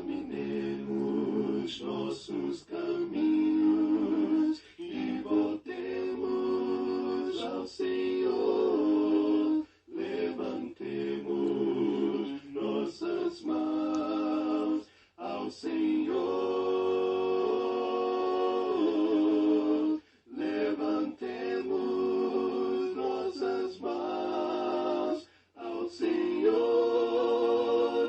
Examinemos nossos caminhos e voltemos ao Senhor. Levantemos nossas mãos ao Senhor. Levantemos nossas mãos ao Senhor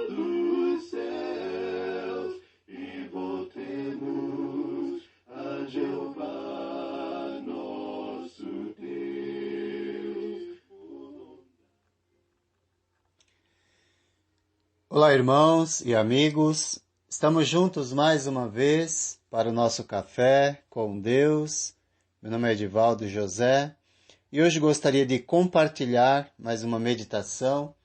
dos céus e voltemos a Jeová nosso Deus. Olá, irmãos e amigos, estamos juntos mais uma vez para o nosso café com Deus. Meu nome é Edivaldo José e hoje gostaria de compartilhar mais uma meditação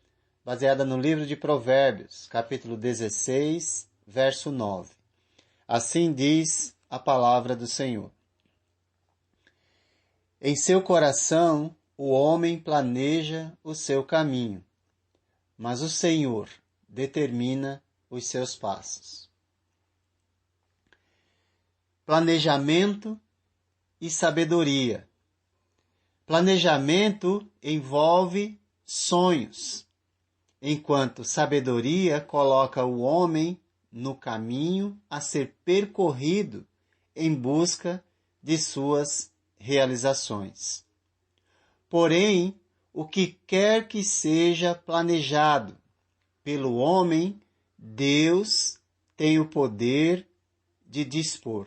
baseada no livro de Provérbios, capítulo 16, verso 9. Assim diz a palavra do Senhor. Em seu coração o homem planeja o seu caminho, mas o Senhor determina os seus passos. Planejamento e sabedoria. Planejamento envolve sonhos, enquanto sabedoria coloca o homem no caminho a ser percorrido em busca de suas realizações. Porém, o que quer que seja planejado pelo homem, Deus tem o poder de dispor.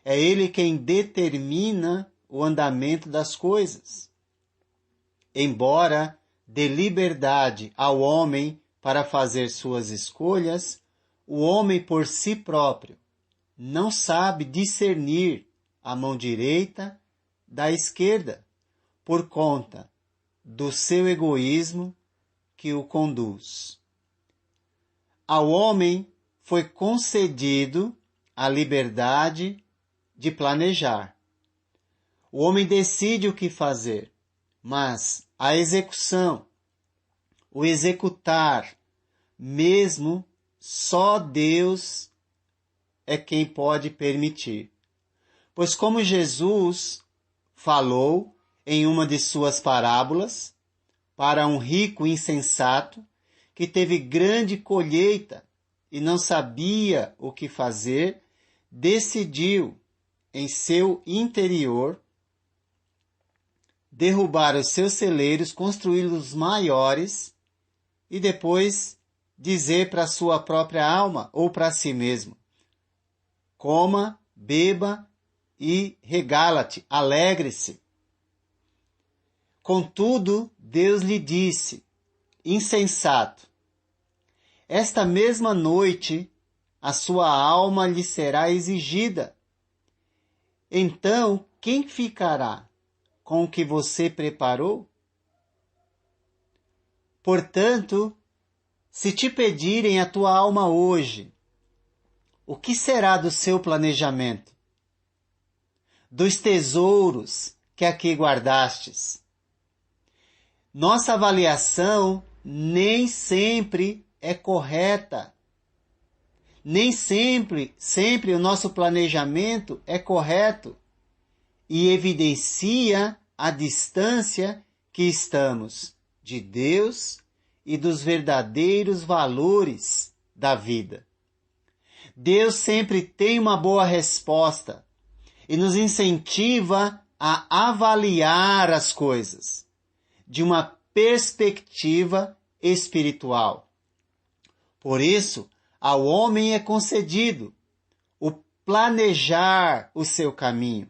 É Ele quem determina o andamento das coisas. Embora dê liberdade ao homem para fazer suas escolhas, o homem por si próprio não sabe discernir a mão direita da esquerda por conta do seu egoísmo que o conduz. Ao homem foi concedido a liberdade de planejar. O homem decide o que fazer, mas a execução, o executar, mesmo só Deus é quem pode permitir. Pois como Jesus falou em uma de suas parábolas, para um rico insensato que teve grande colheita e não sabia o que fazer, decidiu em seu interior derrubar os seus celeiros, construí-los maiores e depois dizer para a sua própria alma ou para si mesmo: coma, beba e regala-te, alegre-se. Contudo, Deus lhe disse: insensato, esta mesma noite a sua alma lhe será exigida. Então, quem ficará com o que você preparou? Portanto, se te pedirem a tua alma hoje, o que será do seu planejamento? Dos tesouros que aqui guardastes? Nossa avaliação nem sempre é correta. Nem sempre o nosso planejamento é correto e evidencia a distância que estamos de Deus e dos verdadeiros valores da vida. Deus sempre tem uma boa resposta e nos incentiva a avaliar as coisas de uma perspectiva espiritual. Por isso, ao homem é concedido o planejar o seu caminho,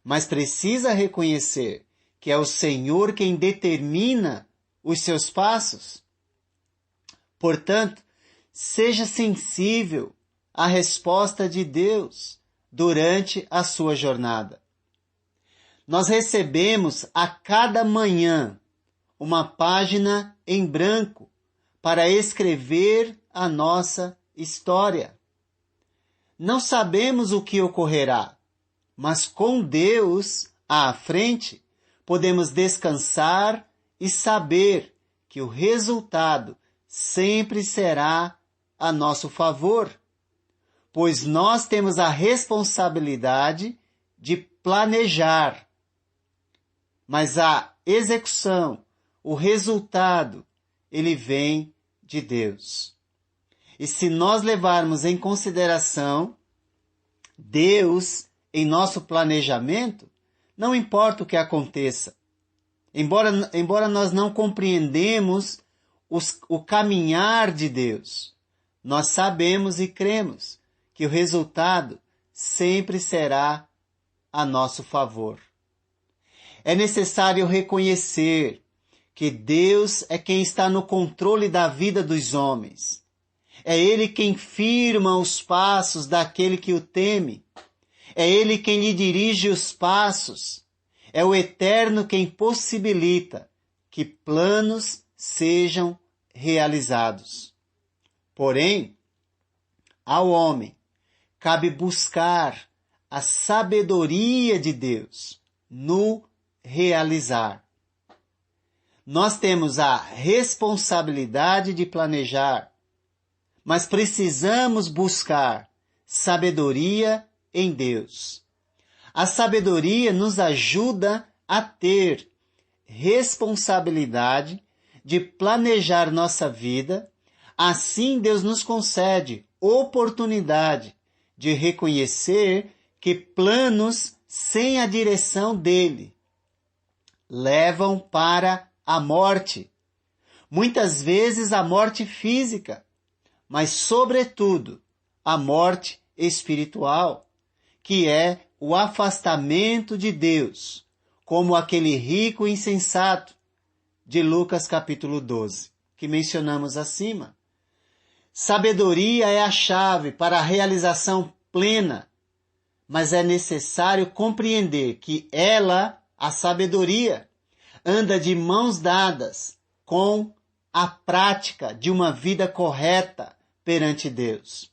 mas precisa reconhecer que é o Senhor quem determina os seus passos. Portanto, seja sensível à resposta de Deus durante a sua jornada. Nós recebemos a cada manhã uma página em branco para escrever a nossa história. Não sabemos o que ocorrerá, mas com Deus à frente, podemos descansar e saber que o resultado sempre será a nosso favor, pois nós temos a responsabilidade de planejar, mas a execução, o resultado, ele vem de Deus. E se nós levarmos em consideração Deus em nosso planejamento, não importa o que aconteça, embora nós não compreendemos o caminhar de Deus, nós sabemos e cremos que o resultado sempre será a nosso favor. É necessário reconhecer que Deus é quem está no controle da vida dos homens. É Ele quem firma os passos daquele que o teme. É Ele quem lhe dirige os passos. É o Eterno quem possibilita que planos sejam realizados. Porém, ao homem cabe buscar a sabedoria de Deus no realizar. Nós temos a responsabilidade de planejar, mas precisamos buscar sabedoria em Deus. A sabedoria nos ajuda a ter responsabilidade de planejar nossa vida. Assim, Deus nos concede oportunidade de reconhecer que planos sem a direção dele levam para a morte. Muitas vezes a morte física, mas sobretudo a morte espiritual, que é o afastamento de Deus, como aquele rico insensato de Lucas capítulo 12, que mencionamos acima. Sabedoria é a chave para a realização plena, mas é necessário compreender que ela, a sabedoria, anda de mãos dadas com a prática de uma vida correta perante Deus.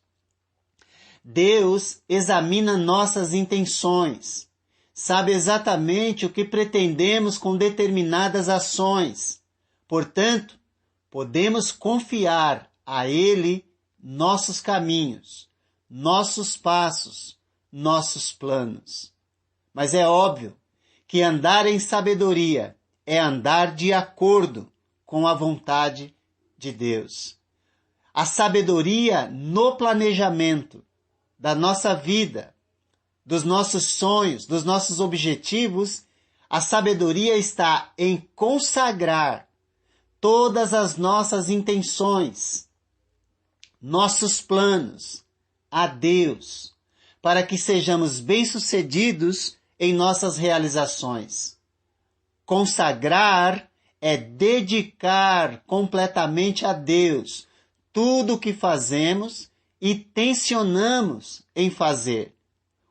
Deus examina nossas intenções, sabe exatamente o que pretendemos com determinadas ações. Portanto, podemos confiar a Ele nossos caminhos, nossos passos, nossos planos. Mas é óbvio que andar em sabedoria é andar de acordo com a vontade de Deus. A sabedoria no planejamento da nossa vida, dos nossos sonhos, dos nossos objetivos, a sabedoria está em consagrar todas as nossas intenções, nossos planos a Deus, para que sejamos bem-sucedidos em nossas realizações. Consagrar é dedicar completamente a Deus tudo o que fazemos e tensionamos em fazer,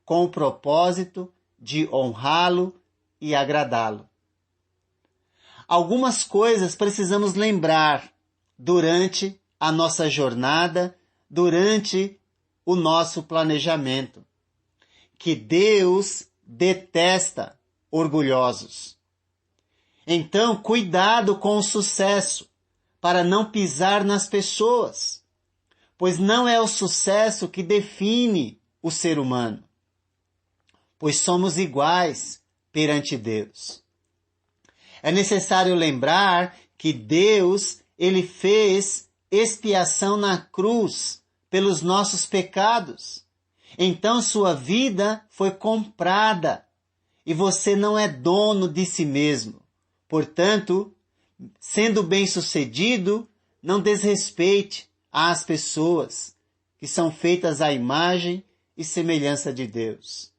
com o propósito de honrá-lo e agradá-lo. Algumas coisas precisamos lembrar durante a nossa jornada, durante o nosso planejamento, que Deus detesta orgulhosos. Então, cuidado com o sucesso, para não pisar nas pessoas, pois não é o sucesso que define o ser humano, pois somos iguais perante Deus. É necessário lembrar que Deus, Ele fez expiação na cruz pelos nossos pecados. Então sua vida foi comprada e você não é dono de si mesmo. Portanto, sendo bem-sucedido, não desrespeite às pessoas que são feitas à imagem e semelhança de Deus.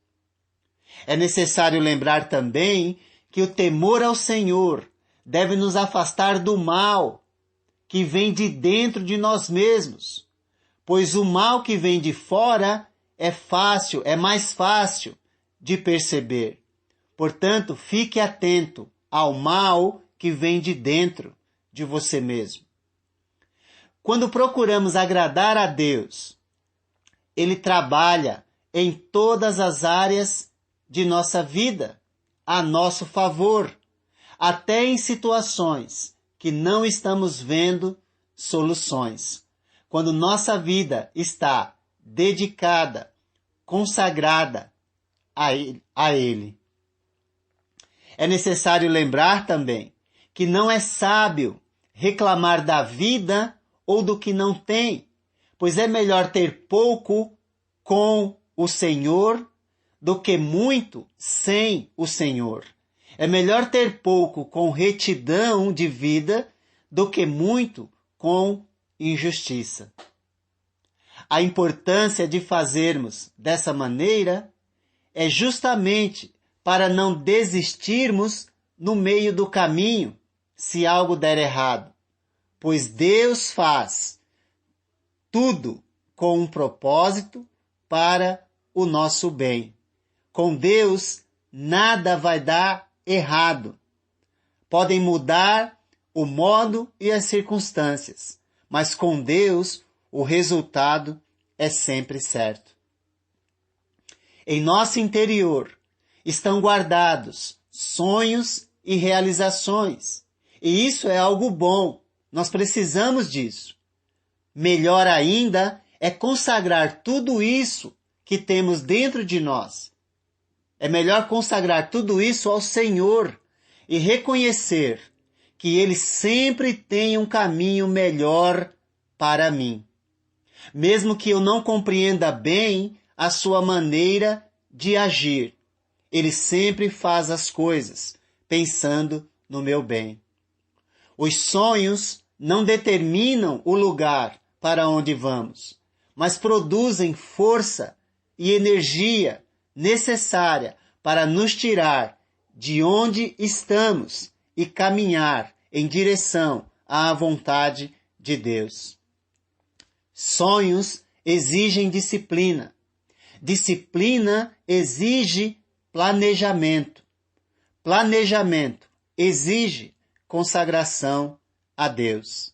É necessário lembrar também que o temor ao Senhor deve nos afastar do mal que vem de dentro de nós mesmos, pois o mal que vem de fora é mais fácil de perceber. Portanto, fique atento ao mal que vem de dentro de você mesmo. Quando procuramos agradar a Deus, Ele trabalha em todas as áreas de nossa vida a nosso favor, até em situações que não estamos vendo soluções. quando nossa vida está dedicada, consagrada a Ele. É necessário lembrar também que não é sábio reclamar da vida ou do que não tem, pois é melhor ter pouco com o Senhor do que muito sem o Senhor. É melhor ter pouco com retidão de vida do que muito com injustiça. A importância de fazermos dessa maneira é justamente para não desistirmos no meio do caminho se algo der errado, pois Deus faz tudo com um propósito para o nosso bem. Com Deus, nada vai dar errado. Podem mudar o modo e as circunstâncias, mas com Deus, o resultado é sempre certo. Em nosso interior estão guardados sonhos e realizações, e isso é algo bom. Nós precisamos disso. Melhor ainda é consagrar tudo isso que temos dentro de nós. É melhor consagrar tudo isso ao Senhor e reconhecer que Ele sempre tem um caminho melhor para mim. Mesmo que eu não compreenda bem a sua maneira de agir, Ele sempre faz as coisas pensando no meu bem. Os sonhos não determinam o lugar para onde vamos, mas produzem força e energia necessária para nos tirar de onde estamos e caminhar em direção à vontade de Deus. Sonhos exigem disciplina. Disciplina exige planejamento. Planejamento exige consagração a Deus.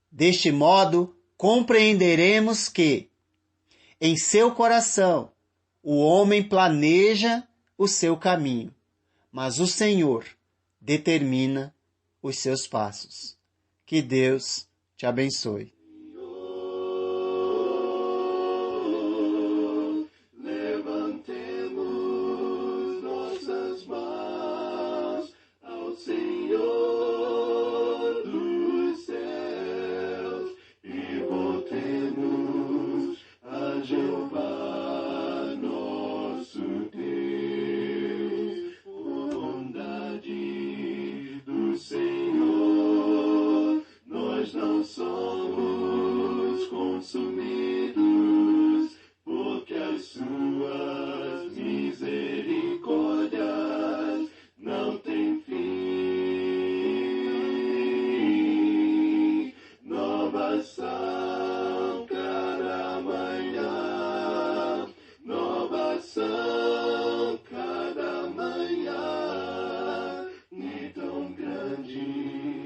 Deste modo, compreenderemos que, em seu coração, o homem planeja o seu caminho, mas o Senhor determina os seus passos. Que Deus te abençoe. Levantemos nossas mãos ao Senhor dos céus e voltemos a Jeová nosso Deus. Por bondade do Senhor, nós não somos consumidos, porque as suas misericórdias não têm fim. Novas são cada manhã, novas são cada manhã, e tão grande